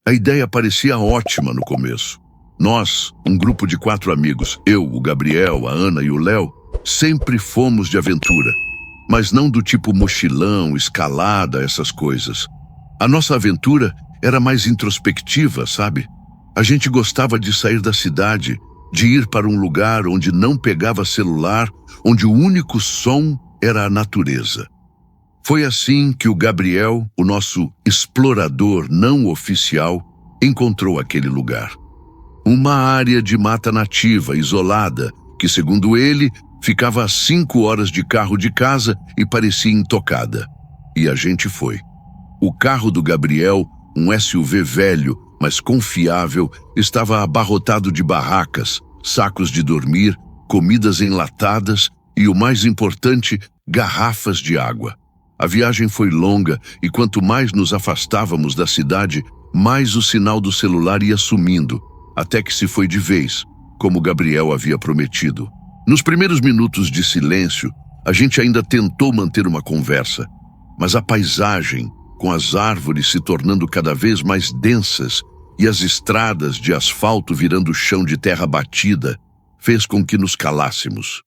A ideia parecia ótima no começo. Nós, um grupo de 4 amigos, eu, o Gabriel, a Ana e o Léo, sempre fomos de aventura, mas não do tipo mochilão, escalada, essas coisas. A nossa aventura era mais introspectiva, sabe? A gente gostava de sair da cidade, de ir para um lugar onde não pegava celular, onde o único som era a natureza. Foi assim que o Gabriel, o nosso explorador não oficial, encontrou aquele lugar. Uma área de mata nativa, isolada, que, segundo ele, ficava a 5 horas de carro de casa e parecia intocada. E a gente foi. O carro do Gabriel, um SUV velho, mas confiável, estava abarrotado de barracas, sacos de dormir, comidas enlatadas e, o mais importante, garrafas de água. A viagem foi longa e quanto mais nos afastávamos da cidade, mais o sinal do celular ia sumindo, até que se foi de vez, como Gabriel havia prometido. Nos primeiros minutos de silêncio, a gente ainda tentou manter uma conversa, mas a paisagem, com as árvores se tornando cada vez mais densas e as estradas de asfalto virando chão de terra batida, fez com que nos calássemos.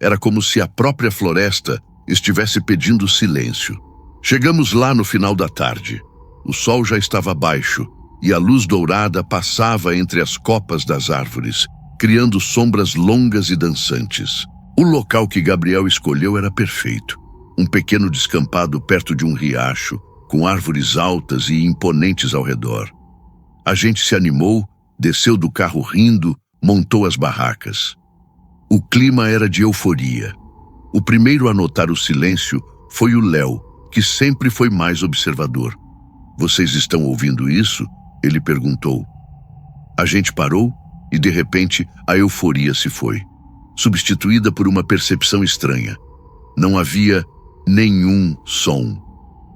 Era como se a própria floresta estivesse pedindo silêncio. Chegamos lá no final da tarde. O sol já estava baixo e a luz dourada passava entre as copas das árvores, criando sombras longas e dançantes. O local que Gabriel escolheu era perfeito. Um pequeno descampado perto de um riacho, com árvores altas e imponentes ao redor. A gente se animou, desceu do carro rindo, montou as barracas. O clima era de euforia. O primeiro a notar o silêncio foi o Léo, que sempre foi mais observador. "Vocês estão ouvindo isso?" ele perguntou. A gente parou e, de repente, a euforia se foi, substituída por uma percepção estranha. Não havia nenhum som.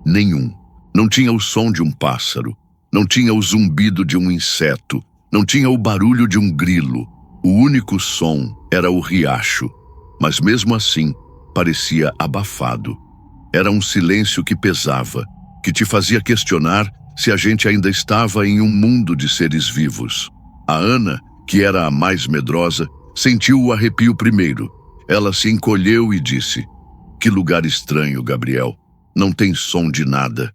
Nenhum. Não tinha o som de um pássaro. Não tinha o zumbido de um inseto. Não tinha o barulho de um grilo. O único som era o riacho. Mas mesmo assim, parecia abafado. Era um silêncio que pesava, que te fazia questionar se a gente ainda estava em um mundo de seres vivos. A Ana, que era a mais medrosa, sentiu o arrepio primeiro. Ela se encolheu e disse: "Que lugar estranho, Gabriel. Não tem som de nada."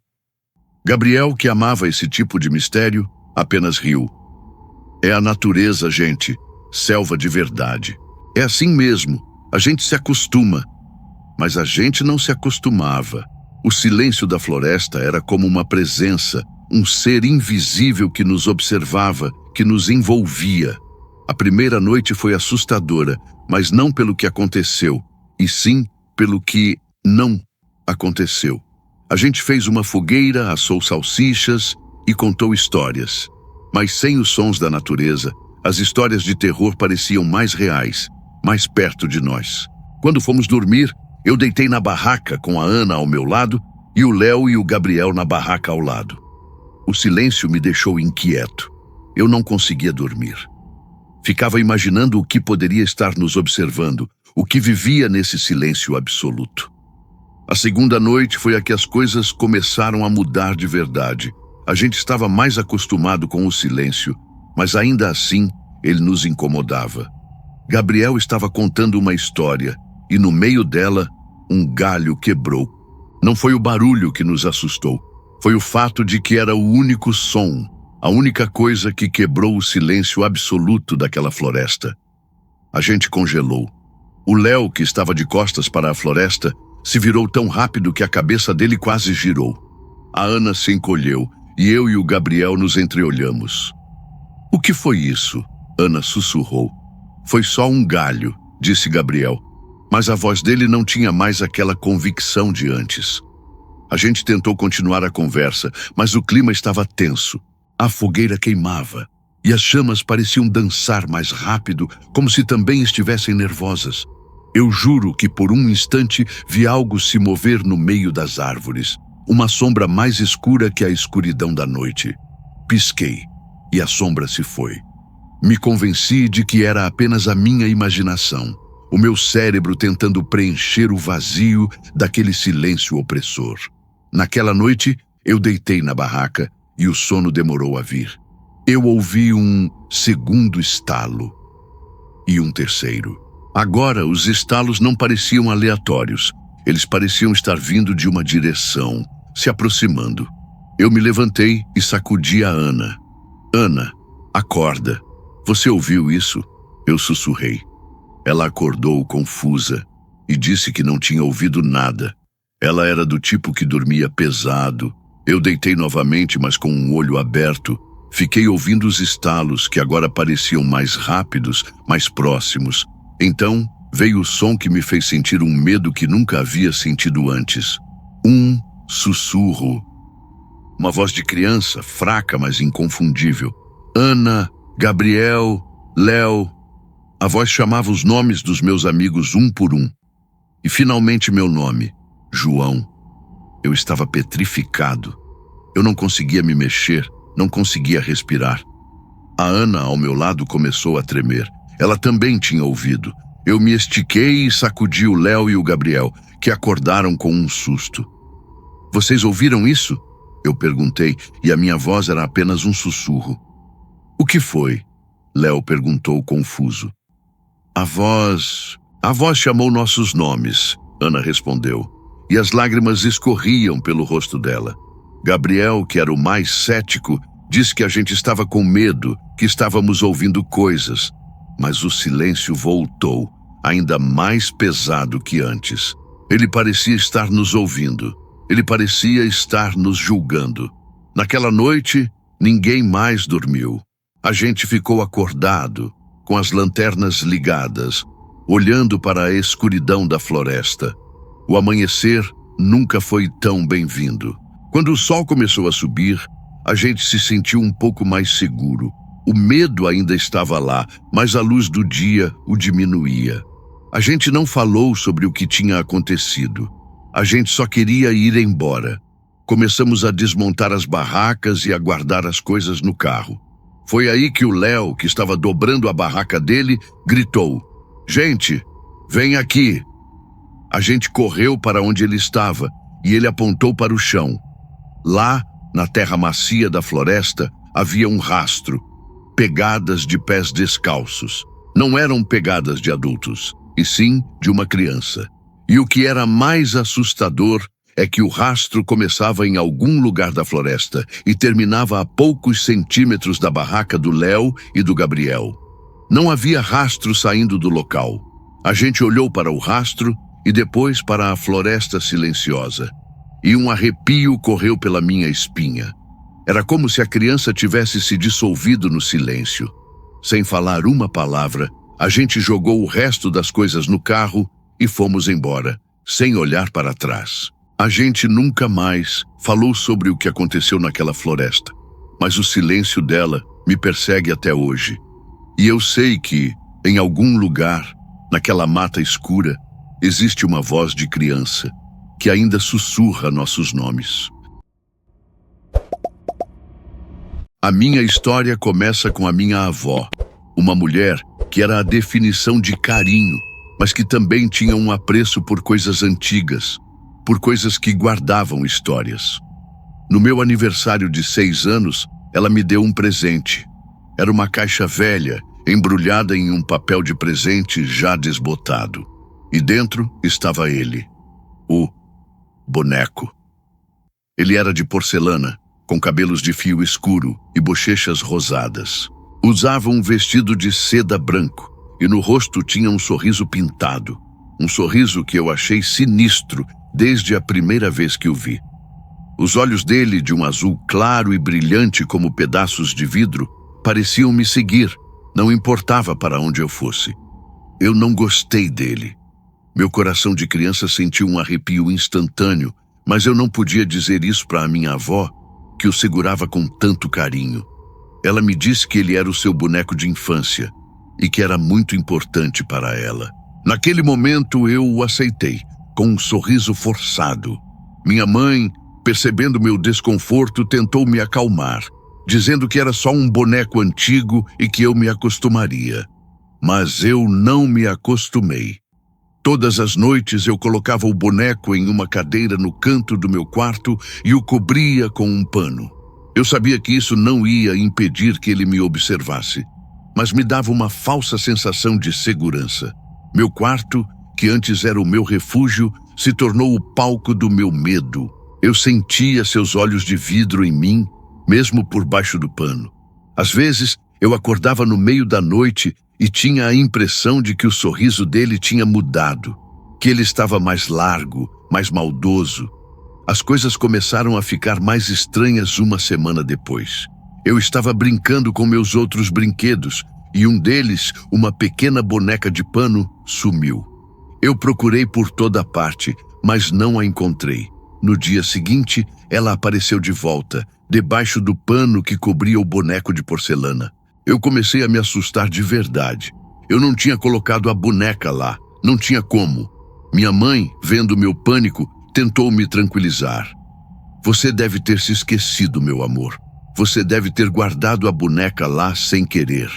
Gabriel, que amava esse tipo de mistério, apenas riu. "É a natureza, gente. Selva de verdade. É assim mesmo. A gente se acostuma." Mas a gente não se acostumava. O silêncio da floresta era como uma presença, um ser invisível que nos observava, que nos envolvia. A primeira noite foi assustadora, mas não pelo que aconteceu, e sim pelo que não aconteceu. A gente fez uma fogueira, assou salsichas e contou histórias. Mas sem os sons da natureza, as histórias de terror pareciam mais reais, mais perto de nós. Quando fomos dormir, eu deitei na barraca com a Ana ao meu lado e o Léo e o Gabriel na barraca ao lado. O silêncio me deixou inquieto. Eu não conseguia dormir. Ficava imaginando o que poderia estar nos observando, o que vivia nesse silêncio absoluto. A segunda noite foi a que as coisas começaram a mudar de verdade. A gente estava mais acostumado com o silêncio, mas ainda assim ele nos incomodava. Gabriel estava contando uma história e no meio dela um galho quebrou. Não foi o barulho que nos assustou, foi o fato de que era o único som, a única coisa que quebrou o silêncio absoluto daquela floresta. A gente congelou. O Léo, que estava de costas para a floresta, se virou tão rápido que a cabeça dele quase girou. A Ana se encolheu e eu e o Gabriel nos entreolhamos. "O que foi isso?" Ana sussurrou. "Foi só um galho", disse Gabriel, mas a voz dele não tinha mais aquela convicção de antes. A gente tentou continuar a conversa, mas o clima estava tenso. A fogueira queimava e as chamas pareciam dançar mais rápido, como se também estivessem nervosas. Eu juro que por um instante vi algo se mover no meio das árvores, uma sombra mais escura que a escuridão da noite. Pisquei e a sombra se foi. Me convenci de que era apenas a minha imaginação, o meu cérebro tentando preencher o vazio daquele silêncio opressor. Naquela noite, eu deitei na barraca e o sono demorou a vir. Eu ouvi um segundo estalo e um terceiro. Agora, os estalos não pareciam aleatórios. Eles pareciam estar vindo de uma direção, se aproximando. Eu me levantei e sacudi a Ana. Ana, acorda. Você ouviu isso? Eu sussurrei. Ela acordou confusa e disse que não tinha ouvido nada. Ela era do tipo que dormia pesado. Eu deitei novamente, mas com um olho aberto. Fiquei ouvindo os estalos, que agora pareciam mais rápidos, mais próximos. Então, veio o som que me fez sentir um medo que nunca havia sentido antes. Um sussurro. Uma voz de criança, fraca, mas inconfundível. Ana, Gabriel, Léo. A voz chamava os nomes dos meus amigos um por um. E finalmente meu nome, João. Eu estava petrificado. Eu não conseguia me mexer, não conseguia respirar. A Ana, ao meu lado, começou a tremer. Ela também tinha ouvido. Eu me estiquei e sacudi o Léo e o Gabriel, que acordaram com um susto. Vocês ouviram isso? Eu perguntei, e a minha voz era apenas um sussurro. O que foi? Léo perguntou confuso. A voz chamou nossos nomes, Ana respondeu, e as lágrimas escorriam pelo rosto dela. Gabriel, que era o mais cético, disse que a gente estava com medo, que estávamos ouvindo coisas. Mas o silêncio voltou, ainda mais pesado que antes. Ele parecia estar nos ouvindo. Ele parecia estar nos julgando. Naquela noite, ninguém mais dormiu. A gente ficou acordado, com as lanternas ligadas, olhando para a escuridão da floresta. O amanhecer nunca foi tão bem-vindo. Quando o sol começou a subir, a gente se sentiu um pouco mais seguro. O medo ainda estava lá, mas a luz do dia o diminuía. A gente não falou sobre o que tinha acontecido. A gente só queria ir embora. Começamos a desmontar as barracas e a guardar as coisas no carro. Foi aí que o Léo, que estava dobrando a barraca dele, gritou: Gente, vem aqui! A gente correu para onde ele estava e ele apontou para o chão. Lá, na terra macia da floresta, havia um rastro. Pegadas de pés descalços. Não eram pegadas de adultos, e sim de uma criança. E o que era mais assustador é que o rastro começava em algum lugar da floresta e terminava a poucos centímetros da barraca do Léo e do Gabriel. Não havia rastro saindo do local. A gente olhou para o rastro e depois para a floresta silenciosa. E um arrepio correu pela minha espinha. Era como se a criança tivesse se dissolvido no silêncio. Sem falar uma palavra, a gente jogou o resto das coisas no carro e fomos embora, sem olhar para trás. A gente nunca mais falou sobre o que aconteceu naquela floresta, mas o silêncio dela me persegue até hoje. E eu sei que, em algum lugar, naquela mata escura, existe uma voz de criança que ainda sussurra nossos nomes. A minha história começa com a minha avó, uma mulher que era a definição de carinho, mas que também tinha um apreço por coisas antigas, por coisas que guardavam histórias. No meu aniversário de 6 anos, ela me deu um presente. Era uma caixa velha, embrulhada em um papel de presente já desbotado. E dentro estava ele, o boneco. Ele era de porcelana, com cabelos de fio escuro e bochechas rosadas. Usava um vestido de seda branco e no rosto tinha um sorriso pintado. Um sorriso que eu achei sinistro desde a primeira vez que o vi. Os olhos dele, de um azul claro e brilhante como pedaços de vidro, pareciam me seguir, não importava para onde eu fosse. Eu não gostei dele. Meu coração de criança sentiu um arrepio instantâneo, mas eu não podia dizer isso para a minha avó, que o segurava com tanto carinho. Ela me disse que ele era o seu boneco de infância e que era muito importante para ela. Naquele momento eu o aceitei, com um sorriso forçado. Minha mãe, percebendo meu desconforto, tentou me acalmar, dizendo que era só um boneco antigo e que eu me acostumaria. Mas eu não me acostumei. Todas as noites eu colocava o boneco em uma cadeira no canto do meu quarto e o cobria com um pano. Eu sabia que isso não ia impedir que ele me observasse, mas me dava uma falsa sensação de segurança. Meu quarto, que antes era o meu refúgio, se tornou o palco do meu medo. Eu sentia seus olhos de vidro em mim, mesmo por baixo do pano. Às vezes, eu acordava no meio da noite e tinha a impressão de que o sorriso dele tinha mudado, que ele estava mais largo, mais maldoso. As coisas começaram a ficar mais estranhas uma semana depois. Eu estava brincando com meus outros brinquedos e um deles, uma pequena boneca de pano, sumiu. Eu procurei por toda parte, mas não a encontrei. No dia seguinte, ela apareceu de volta, debaixo do pano que cobria o boneco de porcelana. Eu comecei a me assustar de verdade. Eu não tinha colocado a boneca lá, não tinha como. Minha mãe, vendo meu pânico, tentou me tranquilizar. Você deve ter se esquecido, meu amor. Você deve ter guardado a boneca lá sem querer.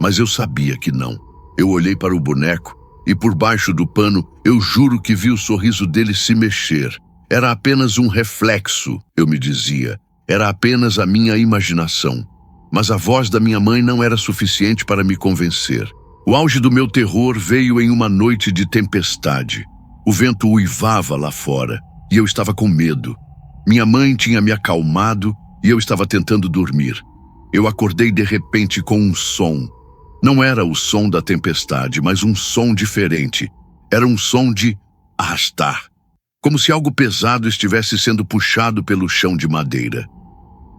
Mas eu sabia que não. Eu olhei para o boneco e por baixo do pano eu juro que vi o sorriso dele se mexer. Era apenas um reflexo, eu me dizia. Era apenas a minha imaginação. Mas a voz da minha mãe não era suficiente para me convencer. O auge do meu terror veio em uma noite de tempestade. O vento uivava lá fora e eu estava com medo. Minha mãe tinha me acalmado e eu estava tentando dormir. Eu acordei de repente com um som. Não era o som da tempestade, mas um som diferente. Era um som de arrastar. Como se algo pesado estivesse sendo puxado pelo chão de madeira.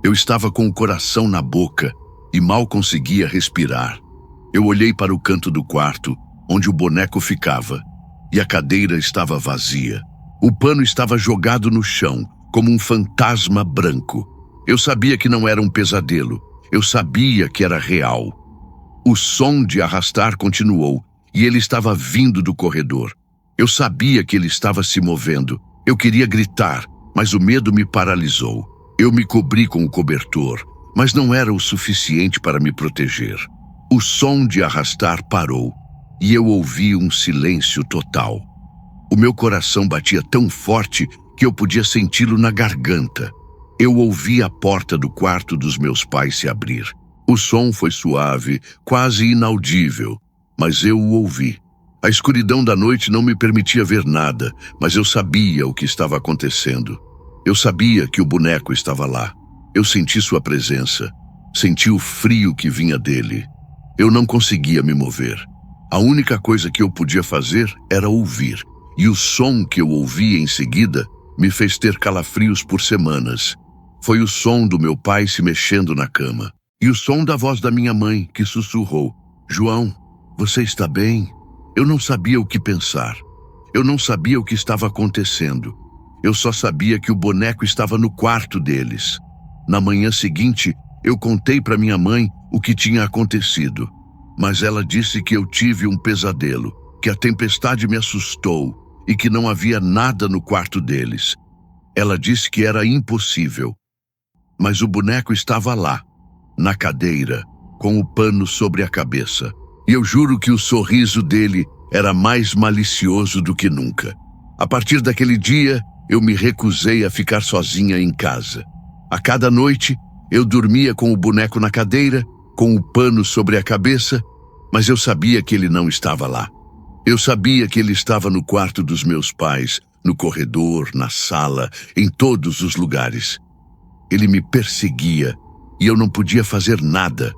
Eu estava com o coração na boca e mal conseguia respirar. Eu olhei para o canto do quarto, onde o boneco ficava, e a cadeira estava vazia. O pano estava jogado no chão, como um fantasma branco. Eu sabia que não era um pesadelo. Eu sabia que era real. O som de arrastar continuou, e ele estava vindo do corredor. Eu sabia que ele estava se movendo. Eu queria gritar, mas o medo me paralisou. Eu me cobri com o cobertor, mas não era o suficiente para me proteger. O som de arrastar parou, e eu ouvi um silêncio total. O meu coração batia tão forte que eu podia senti-lo na garganta. Eu ouvi a porta do quarto dos meus pais se abrir. O som foi suave, quase inaudível, mas eu o ouvi. A escuridão da noite não me permitia ver nada, mas eu sabia o que estava acontecendo. Eu sabia que o boneco estava lá. Eu senti sua presença. Senti o frio que vinha dele. Eu não conseguia me mover. A única coisa que eu podia fazer era ouvir. E o som que eu ouvi em seguida me fez ter calafrios por semanas. Foi o som do meu pai se mexendo na cama. E o som da voz da minha mãe, que sussurrou: "João, você está bem?" Eu não sabia o que pensar. Eu não sabia o que estava acontecendo. Eu só sabia que o boneco estava no quarto deles. Na manhã seguinte, eu contei para minha mãe o que tinha acontecido. Mas ela disse que eu tive um pesadelo, que a tempestade me assustou e que não havia nada no quarto deles. Ela disse que era impossível. Mas o boneco estava lá, na cadeira, com o pano sobre a cabeça. E eu juro que o sorriso dele era mais malicioso do que nunca. A partir daquele dia, eu me recusei a ficar sozinha em casa. A cada noite, eu dormia com o boneco na cadeira, com o pano sobre a cabeça, mas eu sabia que ele não estava lá. Eu sabia que ele estava no quarto dos meus pais, no corredor, na sala, em todos os lugares. Ele me perseguia e eu não podia fazer nada.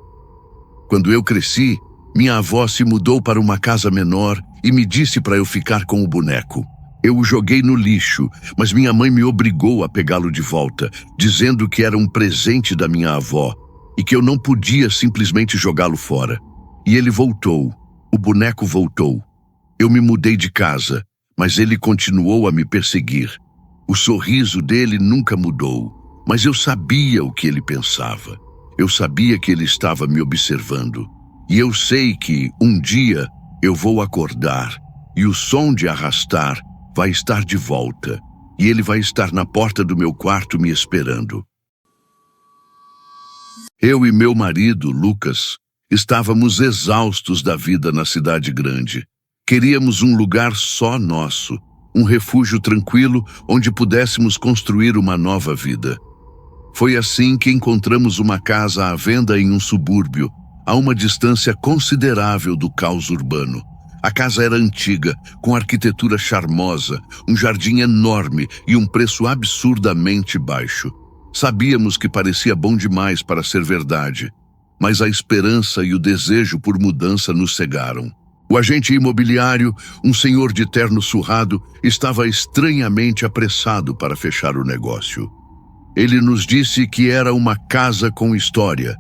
Quando eu cresci, minha avó se mudou para uma casa menor e me disse para eu ficar com o boneco. Eu o joguei no lixo, mas minha mãe me obrigou a pegá-lo de volta, dizendo que era um presente da minha avó e que eu não podia simplesmente jogá-lo fora. E ele voltou. O boneco voltou. Eu me mudei de casa, mas ele continuou a me perseguir. O sorriso dele nunca mudou, mas eu sabia o que ele pensava. Eu sabia que ele estava me observando. E eu sei que, um dia, eu vou acordar e o som de arrastar vai estar de volta e ele vai estar na porta do meu quarto me esperando. Eu e meu marido, Lucas, estávamos exaustos da vida na cidade grande. Queríamos um lugar só nosso, um refúgio tranquilo onde pudéssemos construir uma nova vida. Foi assim que encontramos uma casa à venda em um subúrbio, a uma distância considerável do caos urbano. A casa era antiga, com arquitetura charmosa, um jardim enorme e um preço absurdamente baixo. Sabíamos que parecia bom demais para ser verdade, mas a esperança e o desejo por mudança nos cegaram. O agente imobiliário, um senhor de terno surrado, estava estranhamente apressado para fechar o negócio. Ele nos disse que era uma casa com história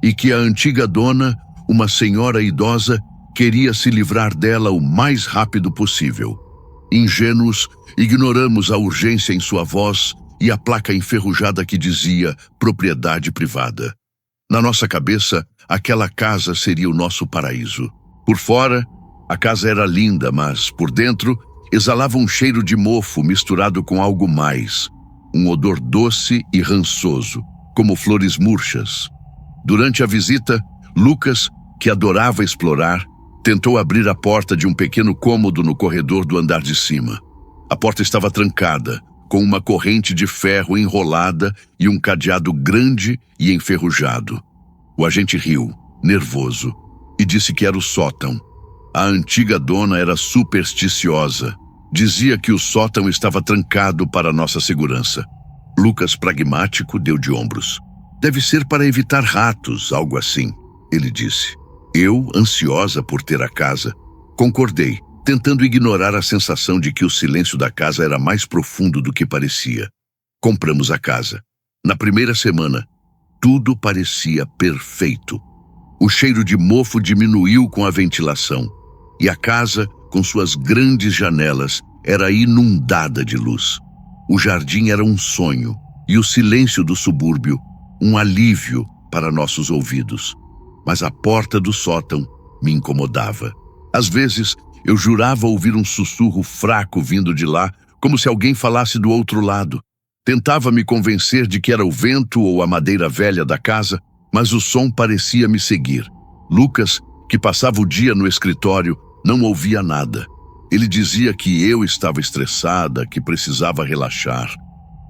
e que a antiga dona, uma senhora idosa, queria se livrar dela o mais rápido possível. Ingênuos, ignoramos a urgência em sua voz e a placa enferrujada que dizia propriedade privada. Na nossa cabeça, aquela casa seria o nosso paraíso. Por fora, a casa era linda, mas por dentro exalava um cheiro de mofo misturado com algo mais. Um odor doce e rançoso, como flores murchas. Durante a visita, Lucas, que adorava explorar, tentou abrir a porta de um pequeno cômodo no corredor do andar de cima. A porta estava trancada, com uma corrente de ferro enrolada e um cadeado grande e enferrujado. O agente riu, nervoso, e disse que era o sótão. A antiga dona era supersticiosa. Dizia que o sótão estava trancado para nossa segurança. Lucas, pragmático, deu de ombros. Deve ser para evitar ratos, algo assim, ele disse. Eu, ansiosa por ter a casa, concordei, tentando ignorar a sensação de que o silêncio da casa era mais profundo do que parecia. Compramos a casa. Na primeira semana, tudo parecia perfeito. O cheiro de mofo diminuiu com a ventilação, e a casa, com suas grandes janelas, era inundada de luz. O jardim era um sonho, e o silêncio do subúrbio, um alívio para nossos ouvidos. Mas a porta do sótão me incomodava. Às vezes, eu jurava ouvir um sussurro fraco vindo de lá, como se alguém falasse do outro lado. Tentava me convencer de que era o vento ou a madeira velha da casa, mas o som parecia me seguir. Lucas, que passava o dia no escritório, não ouvia nada. Ele dizia que eu estava estressada, que precisava relaxar.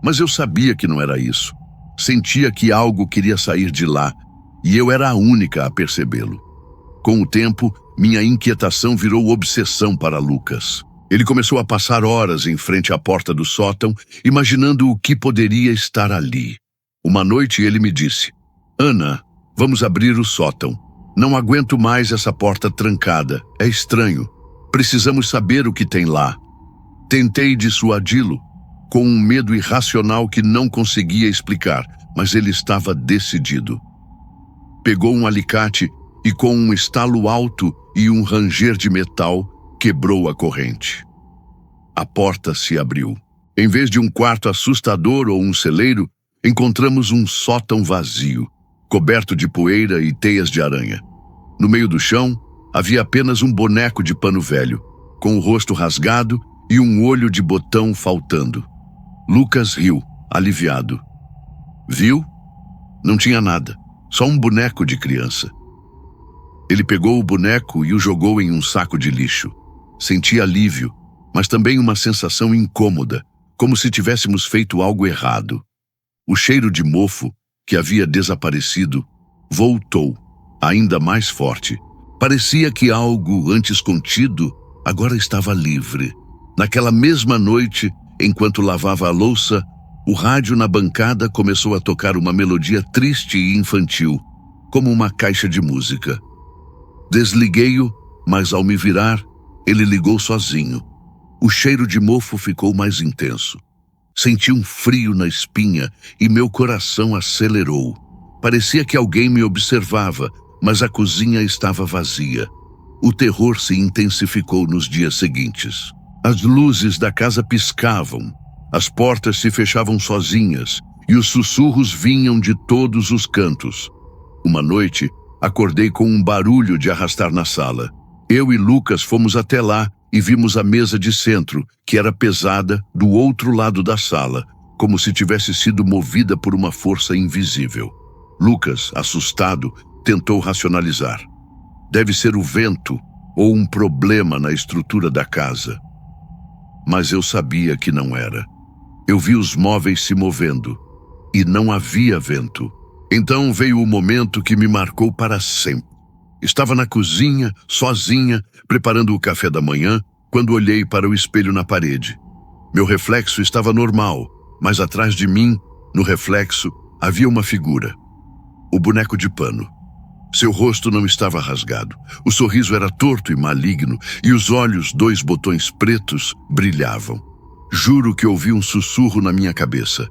Mas eu sabia que não era isso. Sentia que algo queria sair de lá, e eu era a única a percebê-lo. Com o tempo, minha inquietação virou obsessão para Lucas. Ele começou a passar horas em frente à porta do sótão, imaginando o que poderia estar ali. Uma noite ele me disse: Ana, vamos abrir o sótão. Não aguento mais essa porta trancada. É estranho. Precisamos saber o que tem lá. Tentei dissuadi-lo, com um medo irracional que não conseguia explicar, mas ele estava decidido. Pegou um alicate e, com um estalo alto e um ranger de metal, quebrou a corrente. A porta se abriu. Em vez de um quarto assustador ou um celeiro, encontramos um sótão vazio, coberto de poeira e teias de aranha. No meio do chão, havia apenas um boneco de pano velho, com o rosto rasgado e um olho de botão faltando. Lucas riu, aliviado. Viu? Não tinha nada, só um boneco de criança. Ele pegou o boneco e o jogou em um saco de lixo. Senti alívio, mas também uma sensação incômoda, como se tivéssemos feito algo errado. O cheiro de mofo, que havia desaparecido, voltou, ainda mais forte. Parecia que algo antes contido agora estava livre. Naquela mesma noite, enquanto lavava a louça, o rádio na bancada começou a tocar uma melodia triste e infantil, como uma caixa de música. Desliguei-o, mas ao me virar, ele ligou sozinho. O cheiro de mofo ficou mais intenso. Senti um frio na espinha e meu coração acelerou. Parecia que alguém me observava, mas a cozinha estava vazia. O terror se intensificou nos dias seguintes. As luzes da casa piscavam, as portas se fechavam sozinhas e os sussurros vinham de todos os cantos. Uma noite, acordei com um barulho de arrastar na sala. Eu e Lucas fomos até lá e vimos a mesa de centro, que era pesada, do outro lado da sala, como se tivesse sido movida por uma força invisível. Lucas, assustado, tentou racionalizar. Deve ser o vento ou um problema na estrutura da casa. Mas eu sabia que não era. Eu vi os móveis se movendo. e não havia vento. Então veio o momento que me marcou para sempre. Estava na cozinha, sozinha, preparando o café da manhã, quando olhei para o espelho na parede. Meu reflexo estava normal, mas atrás de mim, no reflexo, havia uma figura. O boneco de pano. Seu rosto não estava rasgado. O sorriso era torto e maligno, e os olhos, 2 botões pretos, brilhavam. Juro que ouvi um sussurro na minha cabeça.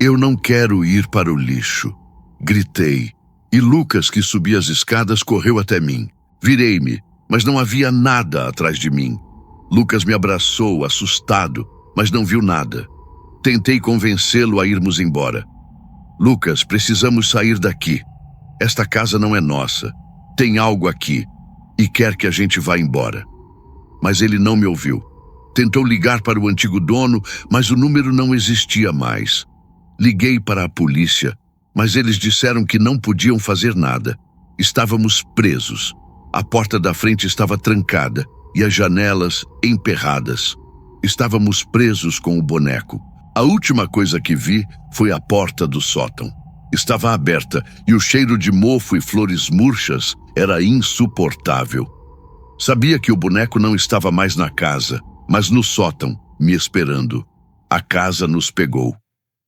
Eu não quero ir para o lixo. Gritei, e Lucas, que subia as escadas, correu até mim. Virei-me, mas não havia nada atrás de mim. Lucas me abraçou, assustado, mas não viu nada. Tentei convencê-lo a irmos embora. Lucas, precisamos sair daqui. Esta casa não é nossa. Tem algo aqui e quer que a gente vá embora. Mas ele não me ouviu. Tentou ligar para o antigo dono, mas o número não existia mais. Liguei para a polícia, mas eles disseram que não podiam fazer nada. Estávamos presos. A porta da frente estava trancada e as janelas emperradas. Estávamos presos com o boneco. A última coisa que vi foi a porta do sótão. Estava aberta e o cheiro de mofo e flores murchas era insuportável. Sabia que o boneco não estava mais na casa, mas no sótão, me esperando. A casa nos pegou.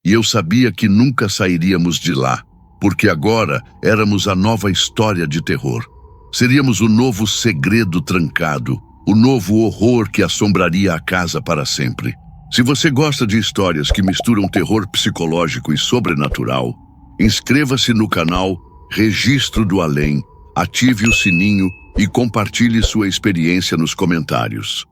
E eu sabia que nunca sairíamos de lá, porque agora éramos a nova história de terror. Seríamos o novo segredo trancado, o novo horror que assombraria a casa para sempre. Se você gosta de histórias que misturam terror psicológico e sobrenatural, inscreva-se no canal Registro do Além, ative o sininho e compartilhe sua experiência nos comentários.